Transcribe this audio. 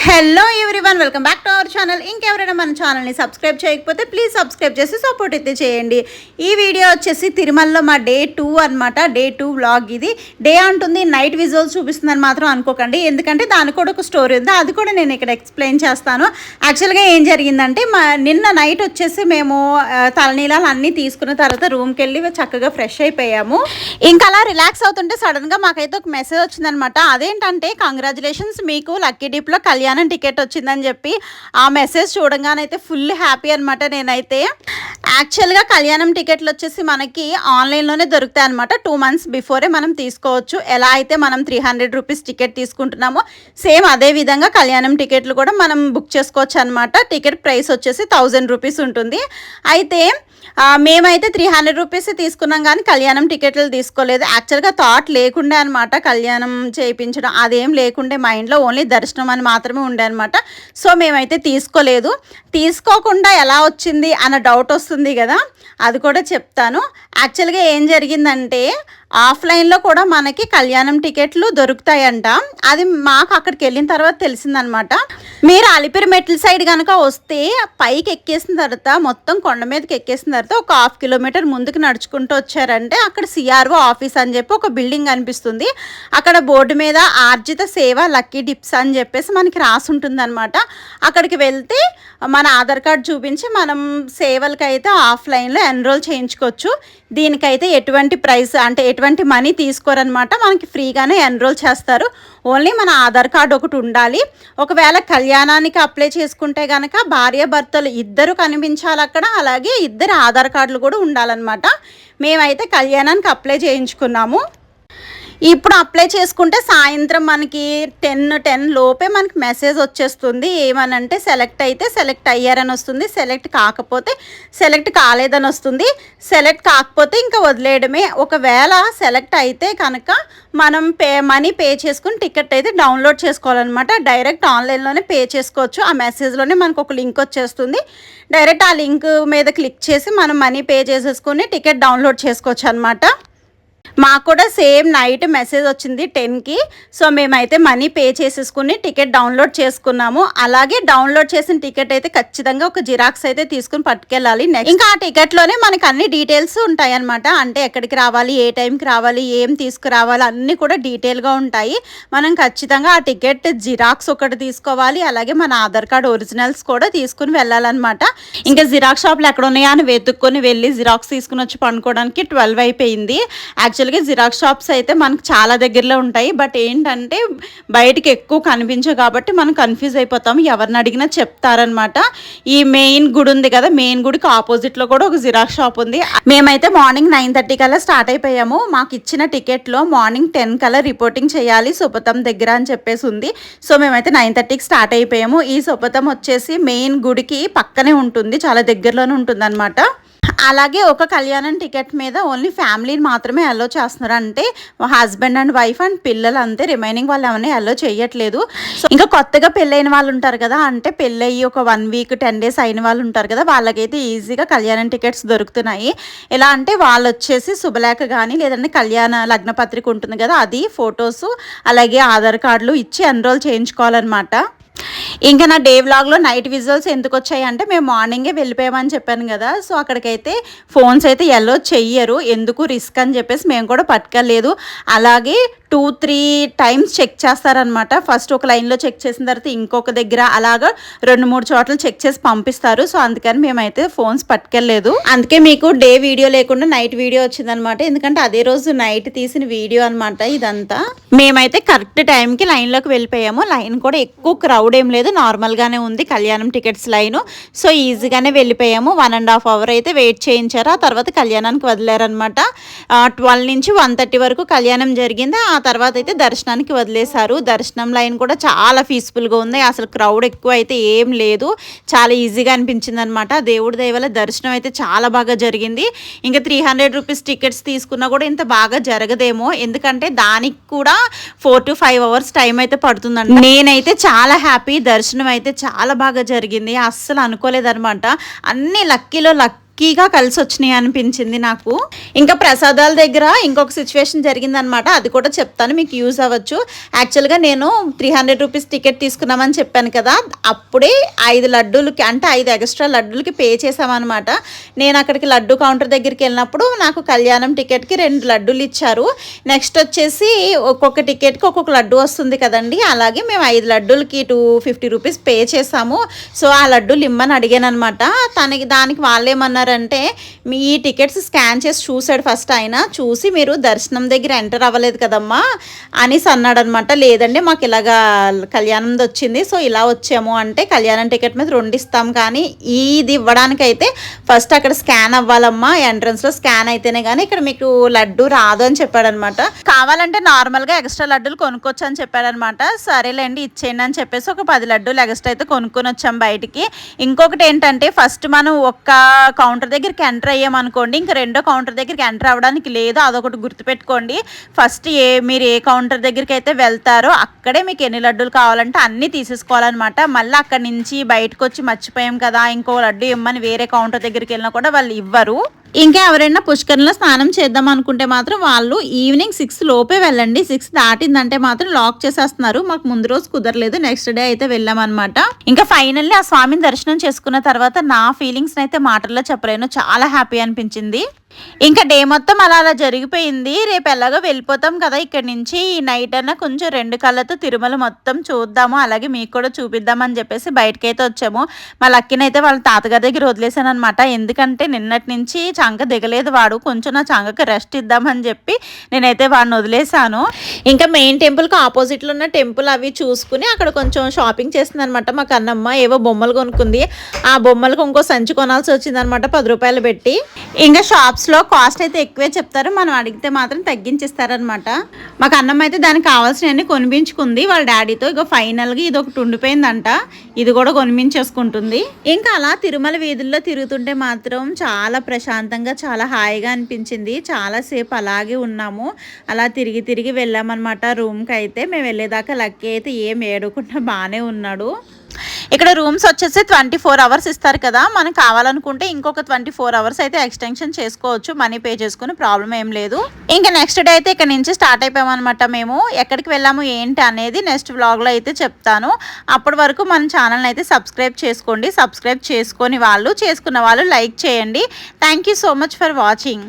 Hello everyone, welcome back to our channel. ఇంకెవరైనా మన ఛానల్ని సబ్స్క్రైబ్ చేయకపోతే ప్లీజ్ సబ్స్క్రైబ్ చేసి సపోర్ట్ అయితే చేయండి. ఈ వీడియో వచ్చేసి తిరుమలలో మా డే 2 అనమాట. డే 2 వ్లాగ్ ఇది. డే అంటుంది, నైట్ విజువల్స్ చూపిస్తుందని మాత్రం అనుకోకండి, ఎందుకంటే దానికి కూడా ఒక స్టోరీ ఉంది, అది కూడా నేను ఇక్కడ ఎక్స్ప్లెయిన్ చేస్తాను. యాక్చువల్గా ఏం జరిగిందంటే నిన్న నైట్ వచ్చేసి మేము తలనీలాలు అన్నీ తీసుకున్న తర్వాత రూమ్కి వెళ్ళి చక్కగా ఫ్రెష్ అయిపోయాము. ఇంకా అలా రిలాక్స్ అవుతుంటే సడన్గా మాకైతే ఒక మెసేజ్ వచ్చిందనమాట. అదేంటంటే, కంగ్రాచులేషన్స్, మీకు లక్కీ డిప్లో కళ్యాణం టికెట్ వచ్చిందని చెప్పి. ఆ మెసేజ్ చూడంగానైతే ఫుల్ హ్యాపీ అనమాట. నేనైతే యాక్చువల్గా కళ్యాణం టికెట్లు వచ్చేసి మనకి ఆన్లైన్లోనే దొరుకుతాయి అనమాట. 2 months బిఫోరే మనం తీసుకోవచ్చు. ఎలా అయితే మనం 300 రూపీస్ టికెట్ తీసుకుంటున్నామో సేమ్ అదే విధంగా కళ్యాణం టికెట్లు కూడా మనం బుక్ చేసుకోవచ్చు అనమాట. టికెట్ ప్రైస్ వచ్చేసి 1000 రూపీస్ ఉంటుంది. అయితే మేమైతే 300 రూపీస్ తీసుకున్నాం, కానీ కళ్యాణం టికెట్లు తీసుకోలేదు. యాక్చువల్గా థాట్ లేకుండే అనమాట కళ్యాణం చేయించడం, అదేం లేకుండే. మైండ్లో ఓన్లీ దర్శనం అని మాత్రమే ఉండే అనమాట. సో మేమైతే తీసుకోలేదు. తీసుకోకుండా ఎలా వచ్చింది అన్న డౌట్ వస్తుంది కదా, అది కూడా చెప్తాను. యాక్చువల్గా ఏం జరిగిందంటే, ఆఫ్లైన్లో కూడా మనకి కళ్యాణం టికెట్లు దొరుకుతాయంట. అది మాకు అక్కడికి వెళ్ళిన తర్వాత తెలిసిందనమాట. మీరు అలిపిరి మెట్ల సైడ్ కనుక వస్తే పైకి ఎక్కేసిన తర్వాత, మొత్తం కొండ మీదకి ఎక్కేసిన తర్వాత ఒక 1/2 కిలోమీటర్ ముందుకు నడుచుకుంటూ వచ్చారంటే అక్కడ సిఆర్ఓ ఆఫీస్ అని చెప్పి ఒక బిల్డింగ్ కనిపిస్తుంది. అక్కడ బోర్డు మీద ఆర్జిత సేవ లక్కీ డిప్స్ అని చెప్పేసి మనకి రాసి ఉంటుంది అనమాట. అక్కడికి వెళ్తే మన ఆధార్ కార్డు చూపించి మనం సేవలకి అయితే ఆఫ్లైన్లో ఎన్రోల్ చేయించుకోవచ్చు. దీనికైతే ఎటువంటి ప్రైస్ అంటే ఎటువంటి మనీ తీసుకోరనమాట, మనకి ఫ్రీగానే ఎన్రోల్ చేస్తారు. ఓన్లీ మన ఆధార్ కార్డు ఒకటి ఉండాలి. ఒకవేళ కళ్యాణానికి అప్లై చేసుకుంటే కనుక భార్యాభర్తలు ఇద్దరు కనిపించాలి అక్కడ, అలాగే ఇద్దరు ఆధార్ కార్డులు కూడా ఉండాలన్నమాట. మేమైతే కళ్యాణానికి అప్లై చేయించుకున్నాము. ఇప్పుడు అప్లై చేసుకుంటే సాయంత్రం మనకి 10 లోపే మనకి మెసేజ్ వచ్చేస్తుంది. ఏమనంటే, సెలెక్ట్ అయితే సెలెక్ట్ అయ్యారని వస్తుంది, సెలెక్ట్ కాకపోతే సెలెక్ట్ కాలేదని వస్తుంది. సెలెక్ట్ కాకపోతే ఇంకా వదిలేయడమే. ఒకవేళ సెలెక్ట్ అయితే కనుక మనం మనీ పే చేసుకుని టికెట్ అయితే డౌన్లోడ్ చేసుకోవాలన్నమాట. డైరెక్ట్ ఆన్లైన్లోనే పే చేసుకోవచ్చు. ఆ మెసేజ్లోనే మనకు ఒక లింక్ వచ్చేస్తుంది. డైరెక్ట్ ఆ లింక్ మీద క్లిక్ చేసి మనం మనీ పే చేసేసుకుని టికెట్ డౌన్లోడ్ చేసుకోవచ్చు అనమాట. మాకు కూడా సేమ్ నైట్ మెసేజ్ వచ్చింది 10కి. సో మేమైతే మనీ పే చేసేసుకుని టికెట్ డౌన్లోడ్ చేసుకున్నాము. అలాగే డౌన్లోడ్ చేసిన టికెట్ అయితే ఖచ్చితంగా ఒక జిరాక్స్ అయితే తీసుకుని పట్టుకెళ్ళాలి. నెక్స్ట్ ఇంకా ఆ టికెట్లోనే మనకు అన్ని డీటెయిల్స్ ఉంటాయి అనమాట. అంటే ఎక్కడికి రావాలి, ఏ టైంకి రావాలి, ఏం తీసుకురావాలి, అన్నీ కూడా డీటెయిల్గా ఉంటాయి. మనం ఖచ్చితంగా ఆ టికెట్ జిరాక్స్ ఒకటి తీసుకోవాలి. అలాగే మన ఆధార్ కార్డు ఒరిజినల్స్ కూడా తీసుకుని వెళ్ళాలన్నమాట. ఇంకా జిరాక్స్ షాప్లు ఎక్కడ ఉన్నాయా అని వెతుక్కొని వెళ్ళి జిరాక్స్ తీసుకుని వచ్చి పండుకోవడానికి 12 అయిపోయింది. యాక్చువల్గా జిరాక్స్ షాప్స్ అయితే మనకు చాలా దగ్గరలో ఉంటాయి. బట్ ఏంటంటే బయటికి ఎక్కువ కనిపించవు కాబట్టి మనం కన్ఫ్యూజ్ అయిపోతాము. ఎవరిని అడిగినా చెప్తారనమాట. ఈ మెయిన్ గుడి ఉంది కదా, మెయిన్ గుడికి ఆపోజిట్లో కూడా ఒక జిరాక్స్ షాప్ ఉంది. మేమైతే మార్నింగ్ 9:30 కల్లా స్టార్ట్ అయిపోయాము. మాకు ఇచ్చిన టికెట్లో మార్నింగ్ 10 కల్లా రిపోర్టింగ్ చేయాలి సుపతం దగ్గర అని చెప్పేసి ఉంది. సో మేమైతే 9:30కి స్టార్ట్ అయిపోయాము. ఈ సుపతం వచ్చేసి మెయిన్ గుడికి పక్కనే ఉంటుంది, చాలా దగ్గరలోనే ఉంటుంది అనమాట. అలాగే ఒక కళ్యాణం టికెట్ మీద ఓన్లీ ఫ్యామిలీని మాత్రమే అలో చేస్తున్నారు. అంటే హస్బెండ్ అండ్ వైఫ్ అండ్ పిల్లలు అంతే, రిమైనింగ్ వాళ్ళు ఏమైనా అలో చేయట్లేదు. సో ఇంకా కొత్తగా పెళ్ళైన వాళ్ళు ఉంటారు కదా, అంటే పెళ్ళయ్యి ఒక 1 week 10 days అయిన వాళ్ళు ఉంటారు కదా, వాళ్ళకైతే ఈజీగా కళ్యాణం టికెట్స్ దొరుకుతున్నాయి. ఎలా అంటే వాళ్ళు వచ్చేసి శుభలేఖ కానీ లేదంటే కళ్యాణ లగ్న పత్రిక ఉంటుంది కదా, అది ఫొటోస్ అలాగే ఆధార్ కార్డులు ఇచ్చి ఎన్రోల్ చేయించుకోవాలన్నమాట. ఇంకా నా డే వ్లాగ్లో నైట్ విజువల్స్ ఎందుకు వచ్చాయి అంటే, మేము మార్నింగే వెళ్ళిపోయామని చెప్పాను కదా. సో అక్కడికైతే ఫోన్స్ అయితే ఎల్లో చెయ్యరు, ఎందుకు రిస్క్ అని చెప్పేసి మేము కూడా పట్టుకెళ్ళలేదు. అలాగే 2-3 times చెక్ చేస్తారనమాట. ఫస్ట్ ఒక లైన్లో చెక్ చేసిన తర్వాత ఇంకొక దగ్గర అలాగా 2-3 చోట్ల చెక్ చేసి పంపిస్తారు. సో అందుకని మేమైతే ఫోన్స్ పట్టుకెళ్ళలేదు. అందుకే మీకు డే వీడియో లేకుండా నైట్ వీడియో వచ్చిందనమాట. ఎందుకంటే అదే రోజు నైట్ తీసిన వీడియో అనమాట ఇదంతా. మేమైతే కరెక్ట్ టైంకి లైన్లోకి వెళ్ళిపోయాము. లైన్ కూడా ఎక్కువ క్రౌడ్ ఏం లేదు, నార్మల్గానే ఉంది కళ్యాణం టికెట్స్ లైను. సో ఈజీగానే వెళ్ళిపోయాము. 1.5 hour అయితే వెయిట్ చేయించారు. ఆ తర్వాత కళ్యాణానికి వదిలేరనమాట. 12 నుంచి 1:30 వరకు కళ్యాణం జరిగింది. ఆ తర్వాత అయితే దర్శనానికి వదిలేశారు. దర్శనం లైన్ కూడా చాలా పీస్ఫుల్గా ఉంది, అసలు క్రౌడ్ ఎక్కువ అయితే ఏం లేదు, చాలా ఈజీగా అనిపించింది అనమాట. దేవుడి దయ వల్ల దర్శనం అయితే చాలా బాగా జరిగింది. ఇంకా 300 రూపీస్ టికెట్స్ తీసుకున్నా కూడా ఇంత బాగా జరగదేమో, ఎందుకంటే దానికి కూడా 4 to 5 hours టైం అయితే పడుతుందండి. నేనైతే చాలా హ్యాపీ, దర్శనం అయితే చాలా బాగా జరిగింది. అస్సలు అనుకోలేదనమాట. అన్ని లక్కీలో లక్ లక్కీగా కలిసి వచ్చినాయి అనిపించింది నాకు. ఇంకా ప్రసాదాల దగ్గర ఇంకొక సిచ్యువేషన్ జరిగిందనమాట, అది కూడా చెప్తాను, మీకు యూజ్ అవ్వచ్చు. యాక్చువల్గా నేను 300 రూపీస్ టికెట్ తీసుకున్నామని చెప్పాను కదా, అప్పుడే 5 లడ్డూలకి అంటే 5 ఎక్స్ట్రా లడ్డూలకి పే చేసామన్నమాట. నేను అక్కడికి లడ్డు కౌంటర్ దగ్గరికి వెళ్ళినప్పుడు నాకు కళ్యాణం టికెట్కి 2 లడ్డూలు ఇచ్చారు. నెక్స్ట్ వచ్చేసి ఒక్కొక్క టికెట్కి ఒక్కొక్క లడ్డు వస్తుంది కదండి, అలాగే మేము 5 లడ్డూలకి 250 రూపీస్ పే చేసాము. సో ఆ లడ్డూలు ఇమ్మని అడిగాను అనమాట. దానికి వాళ్ళు ఏమన్నారంటే, మీ ఈ టికెట్స్ స్కాన్ చేసి చూసాడు ఫస్ట్. ఆయన చూసి మీరు దర్శనం దగ్గర ఎంటర్ అవ్వలేదు కదమ్మా అనేసి అన్నాడు అనమాట. లేదండి మాకు ఇలాగా కళ్యాణం వచ్చింది, సో ఇలా వచ్చాము అంటే కళ్యాణం టికెట్ మీద 2 ఇస్తాం, కానీ ఇది ఇవ్వడానికైతే ఫస్ట్ అక్కడ స్కాన్ అవ్వాలమ్మా, ఎంట్రన్స్లో స్కాన్ అయితేనే కానీ ఇక్కడ మీకు లడ్డు రాదు అని చెప్పాడనమాట. కావాలంటే నార్మల్గా ఎక్స్ట్రా లడ్డూలు కొనుక్కోవచ్చు అని చెప్పాడనమాట. సరేలేండి ఇచ్చేయండి అని చెప్పేసి ఒక 10 లడ్డూలు ఎక్స్ట్రా అయితే కొనుక్కొని వచ్చాం బయటికి. ఇంకొకటి ఏంటంటే, ఫస్ట్ మనం ఒక్క కౌంటర్ దగ్గరికి ఎంటర్ అయ్యామనుకోండి, ఇంకా రెండో కౌంటర్ దగ్గరికి ఎంటర్ అవ్వడానికి లేదు, అదొకటి గుర్తుపెట్టుకోండి. ఫస్ట్ మీరు ఏ కౌంటర్ దగ్గరికి అయితే వెళ్తారో అక్కడే మీకు ఎన్ని లడ్డూలు కావాలంటే అన్నీ తీసేసుకోవాలన్నమాట. మళ్ళీ అక్కడి నుంచి బయటకు వచ్చి మర్చిపోయాం కదా ఇంకో లడ్డు ఇమ్మని వేరే కౌంటర్ దగ్గరికి వెళ్ళినా కూడా వాళ్ళు ఇవ్వరు. ఇంకా ఎవరైనా పుష్కరంలో స్నానం చేద్దాం అనుకుంటే మాత్రం వాళ్ళు ఈవినింగ్ 6 లోపే వెళ్ళండి. 6 దాటిందంటే మాత్రం లాక్ చేసేస్తున్నారు. మాకు ముందు రోజు కుదరలేదు, నెక్స్ట్ డే అయితే వెళ్ళామన్నమాట. ఇంకా ఫైనల్లీ ఆ స్వామిని దర్శనం చేసుకున్న తర్వాత నా ఫీలింగ్స్ అయితే మాటల్లో చెప్పలేను, చాలా హ్యాపీ అనిపించింది. ఇంకా డే మొత్తం అలా జరిగిపోయింది. రేపు ఎలాగో వెళ్ళిపోతాం కదా ఇక్కడి నుంచి, ఈ నైట్ అన్నా కొంచెం 2 కళ్ళతో తిరుమల మొత్తం చూద్దాము, అలాగే మీకు కూడా చూపిద్దామని చెప్పేసి బయటకైతే వచ్చాము. మా లక్కీనైతే వాళ్ళ తాతగారి దగ్గర వదిలేసాను అనమాట. ఎందుకంటే నిన్నటి నుంచి చంక దిగలేదు వాడు, కొంచెం నా చంకకి రెస్ట్ ఇద్దామని చెప్పి నేనైతే వాడిని వదిలేసాను. ఇంకా మెయిన్ టెంపుల్కి ఆపోజిట్లో ఉన్న టెంపుల్ అవి చూసుకుని అక్కడ కొంచెం షాపింగ్ చేస్తుంది అనమాట. మా కన్నమ్మ ఏవో బొమ్మలు కొనుక్కుంది, ఆ బొమ్మలకు ఇంకో సంచి కొనాల్సి వచ్చిందనమాట 10 రూపాయలు పెట్టి. ఇంకా షాప్స్లో కాస్ట్ అయితే ఎక్కువే చెప్తారు, మనం అడిగితే మాత్రం తగ్గించిస్తారనమాట. మాకు అన్నం అయితే దానికి కావాల్సినవన్నీ కొనిపించుకుంది వాళ్ళ డాడీతో. ఇక ఫైనల్గా ఇది ఒకటి ఉండిపోయిందంట, ఇది కూడా కొనిపించేసుకుంటుంది. ఇంకా అలా తిరుమల వీధుల్లో తిరుగుతుంటే మాత్రం చాలా ప్రశాంతంగా చాలా హాయిగా అనిపించింది. చాలాసేపు అలాగే ఉన్నాము, అలా తిరిగి తిరిగి వెళ్ళామన్నమాట రూమ్కి. అయితే మేము వెళ్ళేదాకా లక్కీ అయితే ఏం ఏడవకుండా బాగానే ఉన్నాడు. ఇక్కడ రూమ్స్ వచ్చేసి 24 అవర్స్ ఇస్తారు కదా, మనకు కావాలనుకుంటే ఇంకొక 24 అవర్స్ అయితే ఎక్స్టెన్షన్ చేసుకోవచ్చు, మనీ పే చేసుకుని, ప్రాబ్లం ఏం లేదు. ఇంకా నెక్స్ట్ డే అయితే ఇక్కడ నుంచి స్టార్ట్ అయిపోయామన్నమాట. మేము ఎక్కడికి వెళ్ళాము ఏంటి అనేది నెక్స్ట్ వ్లాగ్లో అయితే చెప్తాను. అప్పటి వరకు మన ఛానల్ని అయితే సబ్స్క్రైబ్ చేసుకోండి. సబ్స్క్రైబ్ చేసుకున్న వాళ్ళు లైక్ చేయండి. Thank you so much for watching.